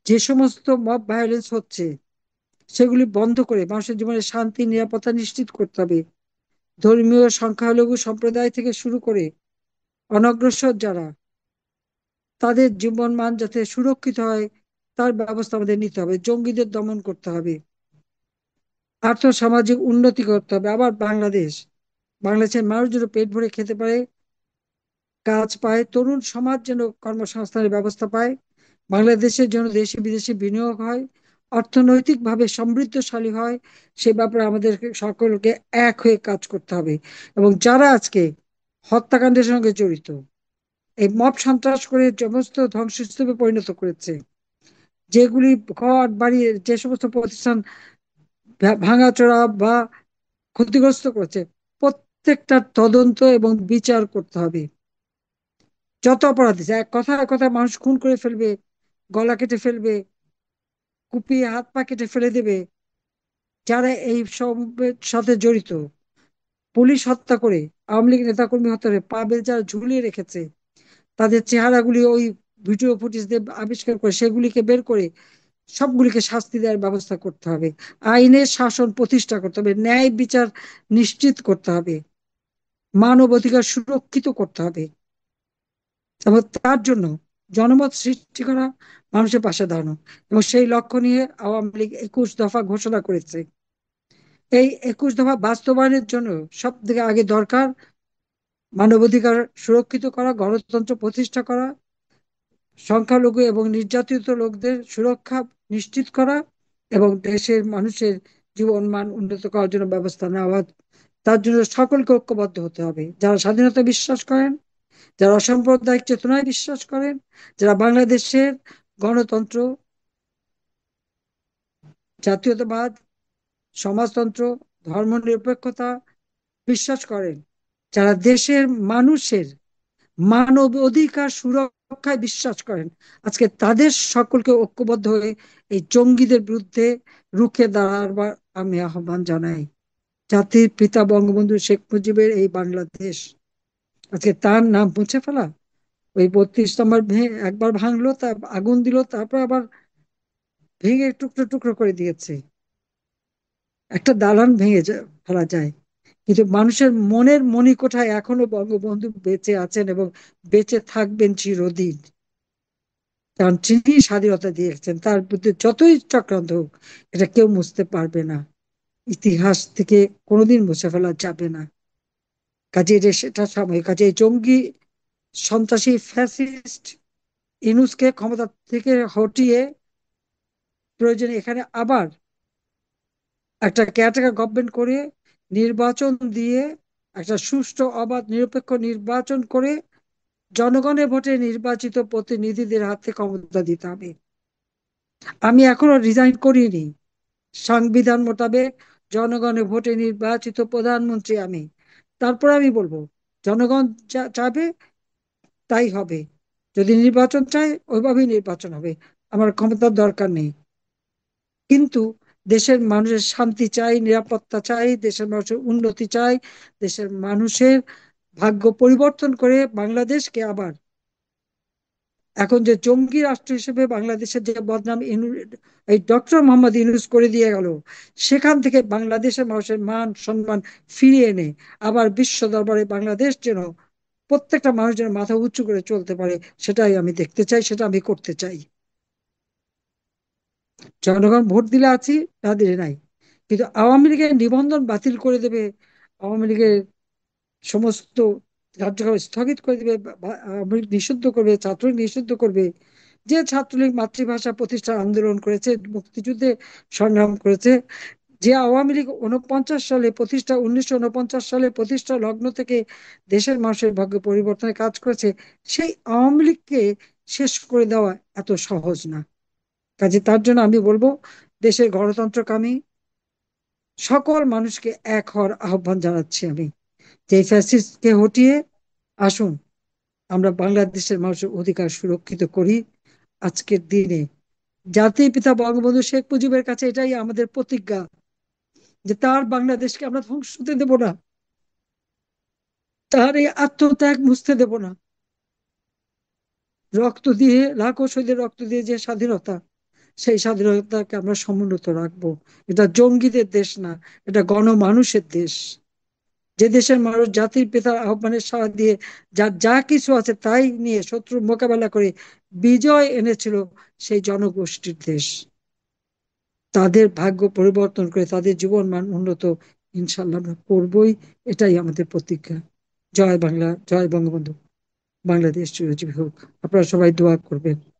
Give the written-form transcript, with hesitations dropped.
যে সমস্ত mob violence হচ্ছে সেগুলি বন্ধ করে মানুষের জীবনে শান্তি নিরাপত্তা নিশ্চিত করতে হবে। ধর্মীয় সংখ্যালঘু সম্প্রদায় থেকে শুরু করে অনগ্রসর যারা, তাদের জীবন মান যাতে সুরক্ষিত হয় তার ব্যবস্থা আমাদের নিতে হবে। জঙ্গিদের দমন করতে হবে, আর্থ সামাজিক উন্নতি করতে হবে। আবার বাংলাদেশের মানুষ যেন পেট ভরে খেতে পারে, কাজ পায়, তরুণ সমাজ যেন কর্মসংস্থানের ব্যবস্থা পায়, বাংলাদেশের জন্য দেশে বিদেশে বিনিয়োগ হয়, অর্থনৈতিকভাবে সমৃদ্ধশালী হয়। সে ব্যাপারে আমাদের সকলকে এক হয়ে কাজ করতে হবে। এবং যারা আজকে হত্যাকাণ্ডের সঙ্গে জড়িত, এই মব সন্ত্রাস করে সমস্ত ধ্বংসস্তূপে পরিণত করেছে, যেগুলি ঘর বাড়ি, যে সমস্ত প্রতিষ্ঠান ভাঙাচোরা বা ক্ষতিগ্রস্ত করেছে, প্রত্যেকটার তদন্ত এবং বিচার করতে হবে। যত অপরাধী এক কথায় কথায় মানুষ খুন করে ফেলবে, গলা কেটে ফেলবে, কুপিয়ে হাত পা কেটে ফেলে দেবে, যারা এই সব সাথে জড়িত, পুলিশ হত্যা করে, আওয়ামী লীগ নেতাকর্মী হত্যা করে পা বেঁধে যারা ঝুলিয়ে রেখেছে, তাদের চেহারাগুলি ওই ভিডিও ফুটেজ দিয়ে আবিষ্কার করে সেগুলিকে বের করে সবগুলিকে শাস্তি দেওয়ার ব্যবস্থা করতে হবে। আইনের শাসন প্রতিষ্ঠা করতে হবে, ন্যায় বিচার নিশ্চিত করতে হবে, মানবাধিকার সুরক্ষিত করতে হবে। এবং তার জন্য জনমত সৃষ্টি করা, মানুষের পাশে দাঁড়ানো। এবং সেই লক্ষ্য নিয়ে আওয়ামী লীগ 21 দফা ঘোষণা করেছে। এই 21 দফা বাস্তবায়নের জন্য সব থেকে আগে দরকার মানবাধিকার সুরক্ষিত করা, গণতন্ত্র প্রতিষ্ঠা করা, সংখ্যালঘু এবং নির্যাতিত লোকদের সুরক্ষা নিশ্চিত করা, এবং দেশের মানুষের জীবন মান উন্নত করার জন্য ব্যবস্থা নেওয়া। তার জন্য সকলকে ঐক্যবদ্ধ হতে হবে, যারা স্বাধীনতা বিশ্বাস করেন, যারা অসাম্প্রদায়িক চেতনায় বিশ্বাস করেন, যারা বাংলাদেশের গণতন্ত্র, জাতীয়তাবাদ, সমাজতন্ত্র, ধর্মনিরপেক্ষতা বিশ্বাস করেন, যারা দেশের মানুষের মানব অধিকার সুরক্ষায় বিশ্বাস করেন, আজকে তাদের সকলকে ঐক্যবদ্ধ হয়ে এই জঙ্গিদের বিরুদ্ধে রুখে দাঁড়াবার আমি আহ্বান জানাই। জাতির পিতা বঙ্গবন্ধু শেখ মুজিবের এই বাংলাদেশ, আজকে তার নাম মুছে ফেলা, ওই 32 নম্বর একবার ভাঙলো, তা আগুন দিল, তারপর আবার ভেঙে টুকরো টুকরো করে দিয়েছে। একটা দালান ভেঙে ফেলা যায়, কিন্তু মানুষের মনের মণিকোঠায় এখনো বঙ্গবন্ধু বেঁচে আছেন এবং বেঁচে থাকবেন চিরদিন। কারণ তিনি স্বাধীনতা দিয়েছেন, তার বিরুদ্ধে যতই চক্রান্ত হোক এটা কেউ মুছতে পারবে না, ইতিহাস থেকে কোনোদিন মুছে ফেলা যাবে না। কাজে এটা সেটা সাময়িক। কাজে এই জঙ্গি সন্ত্রাসী ফ্যাসিস্ট ইনুসকে ক্ষমতা থেকে হটিয়ে প্রয়োজনে এখানে আবার একটা কেয়ারটেকার গভর্নমেন্ট করে, নির্বাচন দিয়ে, একটা সুষ্ঠু অবাধ নিরপেক্ষ নির্বাচন করে জনগণের ভোটে নির্বাচিত প্রতিনিধিদের হাতে ক্ষমতা দিতে হবে। আমি এখনো রিজাইন করিনি, সংবিধান মোতাবেক জনগণের ভোটে নির্বাচিত প্রধানমন্ত্রী আমি। তারপর আমি বলবো, জনগণ যা চাবে তাই হবে। যদি নির্বাচন চাই ওইভাবেই নির্বাচন হবে, আমার ক্ষমতার দরকার নেই। কিন্তু দেশের মানুষের শান্তি চাই, নিরাপত্তা চাই, দেশের মানুষের উন্নতি চাই, দেশের মানুষের ভাগ্য পরিবর্তন করে বাংলাদেশকে আবার, এখন যে জঙ্গি রাষ্ট্র হিসেবে বাংলাদেশের যে বদনাম এই ডক্টর মোহাম্মদ ইউনূস করে দিয়ে গেল, সেখান থেকে বাংলাদেশের মানুষের মান সম্মান ফিরিয়ে এনে আবার বিশ্ব দরবারে বাংলাদেশ যেন, প্রত্যেকটা মানুষ যেন মাথা উঁচু করে চলতে পারে, সেটাই আমি দেখতে চাই, সেটা আমি করতে চাই। জনগণ ভোট দিলে আছি, না দিলে নাই। কিন্তু আওয়ামী লীগের নিবন্ধন বাতিল করে দেবে, আওয়ামী লীগের সমস্ত কার্যক্রম স্থগিত করে দিবে, আওয়ামী লীগ নিষিদ্ধ করবে, ছাত্রলীগ নিষিদ্ধ করবে। যে ছাত্রলীগ মাতৃভাষা প্রতিষ্ঠা আন্দোলন করেছে, মুক্তিযুদ্ধে সংগ্রাম করেছে, যে আওয়ামী লীগ 1949 সালে প্রতিষ্ঠা লগ্ন থেকে দেশের মানুষের ভাগ্য পরিবর্তনের কাজ করেছে, সেই আওয়ামী লীগকে শেষ করে দেওয়া এত সহজ না। কাজে তার জন্য আমি বলবো, দেশের গণতন্ত্রকামী সকল মানুষকে এক হওয়ার আহ্বান জানাচ্ছি আমি, যে ফ্যাসিস্টকে হটিয়ে আসুন, আমরা বাংলাদেশের মানুষের অধিকার সুরক্ষিত করি। আজকের দিনে জাতির পিতা বঙ্গবন্ধু শেখ মুজিবের কাছে এটাই আমাদের প্রতিজ্ঞা, যে তার বাংলাদেশকে আমরা ধ্বংস হতে দেব না, তার এই আত্মত্যাগ মুছতে দেব না। রক্ত দিয়ে, লাখো শহীদের রক্ত দিয়ে যে স্বাধীনতা, সেই স্বাধীনতাকে আমরা সমুন্নত রাখবো। এটা জঙ্গিদের দেশ না, এটা গণমানুষের দেশ। যে দেশের মানুষ জাতির পিতার আহ্বানে সাড়া দিয়ে যার যা কিছু আছে তাই নিয়ে শত্রুর মোকাবেলা করে বিজয় এনেছিল, সেই জনগোষ্ঠীর দেশ। তাদের ভাগ্য পরিবর্তন করে তাদের জীবন মান উন্নত ইনশাল্লাহ আমরা করবই। এটাই আমাদের প্রতিজ্ঞা। জয় বাংলা, জয় বঙ্গবন্ধু। বাংলাদেশ চিরজীবী হোক। আপনারা সবাই দোয়া করবেন।